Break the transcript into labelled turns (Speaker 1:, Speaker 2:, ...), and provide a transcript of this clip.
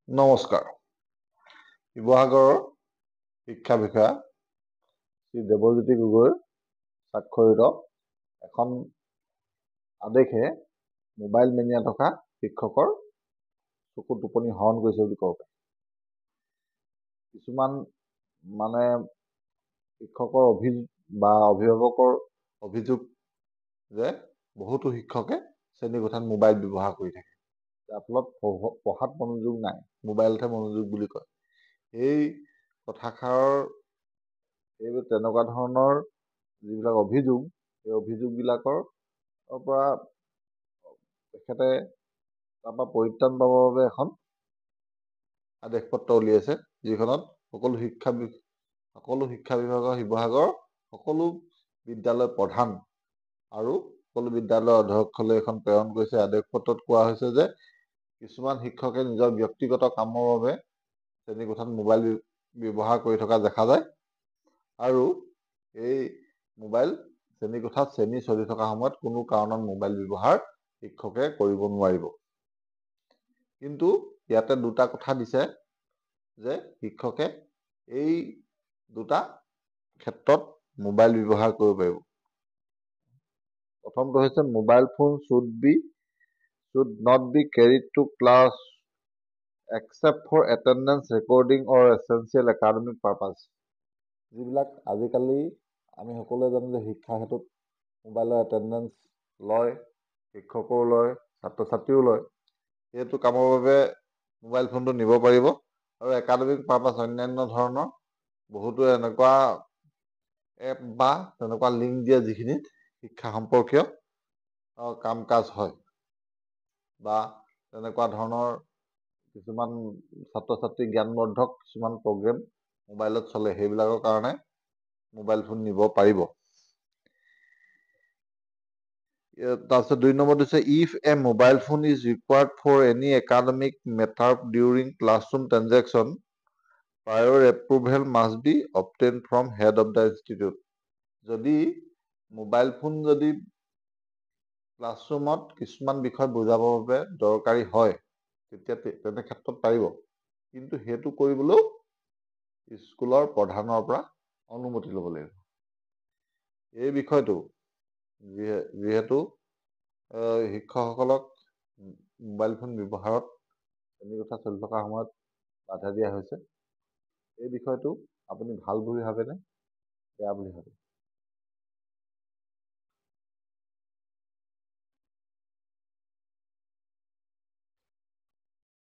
Speaker 1: নমস্কাৰ। শিৱসাগৰৰ শিক্ষা বিষয়া শ্ৰী দেৱজ্যোতি গগৈৰ স্বাক্ষৰিত এখন আদেশে মোবাইল মেনিয়া থকা শিক্ষকৰ চকু টোপনি হৰণ কৰিছে বুলি ক'ব পাৰি। কিছুমান শিক্ষকৰ অভিভাৱকৰ অভিযোগ যে বহুতো শিক্ষকে শ্ৰেণীকোঠাত মোবাইল ব্যৱহাৰ কৰি থাকে, যাৰ ফলত পঢ়াত মনোযোগ নাই, মোবাইলতহে মনোযোগ বুলি কয়। এই কথাষাৰৰ তেনেকুৱা ধৰণৰ যিবিলাক অভিযোগ, সেই অভিযোগবিলাকৰ পৰা তেখেতে তাৰপৰা পৰিত্ৰাণ পাবৰ বাবে এখন আদেশ পত্ৰ উলিয়াইছে, যিখনত সকলো শিক্ষা বিভাগৰ শিৱসাগৰ সকলো বিদ্যালয় প্ৰধান আৰু সকলো বিদ্যালয়ৰ অধ্যক্ষলৈ এখন প্ৰেৰণ কৰিছে। আদেশ পত্ৰত কোৱা হৈছে যে কিছুমান শিক্ষকে নিজৰ ব্যক্তিগত কামৰ বাবে শ্ৰেণীকোঠাত মোবাইল ব্যৱহাৰ কৰি থকা দেখা যায়, আৰু এই মোবাইল শ্ৰেণীকোঠাত শ্ৰেণী চলি থকা সময়ত কোনো কাৰণত মোবাইল ব্যৱহাৰ শিক্ষকে কৰিব নোৱাৰিব। কিন্তু ইয়াতে দুটা কথা দিছে যে শিক্ষকে এই দুটা ক্ষেত্ৰত মোবাইল ব্যৱহাৰ কৰিব পাৰিব। প্ৰথমটো হৈছে mobile phone should not be carried to class except for attendance recording or essential academic purpose। যিবিলাক আজিকালি আমি সকলোৱে জানো যে শিক্ষাৰ ক্ষেত্ৰত মোবাইলৰ এটেণ্ডেঞ্চ লয়, শিক্ষকেও লয়, ছাত্ৰ ছাত্ৰীও লয়। সেইটো কামৰ বাবে মোবাইল ফোনটো নিব পাৰিব, আৰু একাডেমিক পাৰপাছ অন্যান্য ধৰণৰ বহুতো এনেকুৱা এপ বা তেনেকুৱা লিংক দিয়ে যিখিনিত শিক্ষা সম্পৰ্কীয় কাম কাজ হয়, বা তেনেকুৱা ধৰণৰ কিছুমান ছাত্ৰ ছাত্ৰী জ্ঞানবৰ্ধক কিছুমান প্ৰগ্ৰেম মোবাইলত চলে, সেইবিলাকৰ কাৰণে মোবাইল ফোন নিব পাৰিব। তাৰপিছত 2 নম্বৰটো হৈছে if a mobile phone is required for any academic matter during classroom transaction, prior approval must be obtained from head of the institute. যদি মোবাইল ফোন যদি ক্লাছৰুমত কিছুমান বিষয় বুজাবৰ বাবে দৰকাৰী হয়, তেতিয়া তেনে ক্ষেত্ৰত পাৰিব, কিন্তু সেইটো কৰিবলৈও স্কুলৰ প্ৰধানৰ পৰা অনুমতি ল'ব লাগিব। এই বিষয়টো যিহেতু শিক্ষকসকলক মোবাইল ফোন ব্যৱহাৰত শ্ৰেণীকোঠা চলি থকা সময়ত বাধা দিয়া হৈছে, এই বিষয়টো আপুনি ভাল বুলি ভাবেনে বেয়া বুলি ভাবে?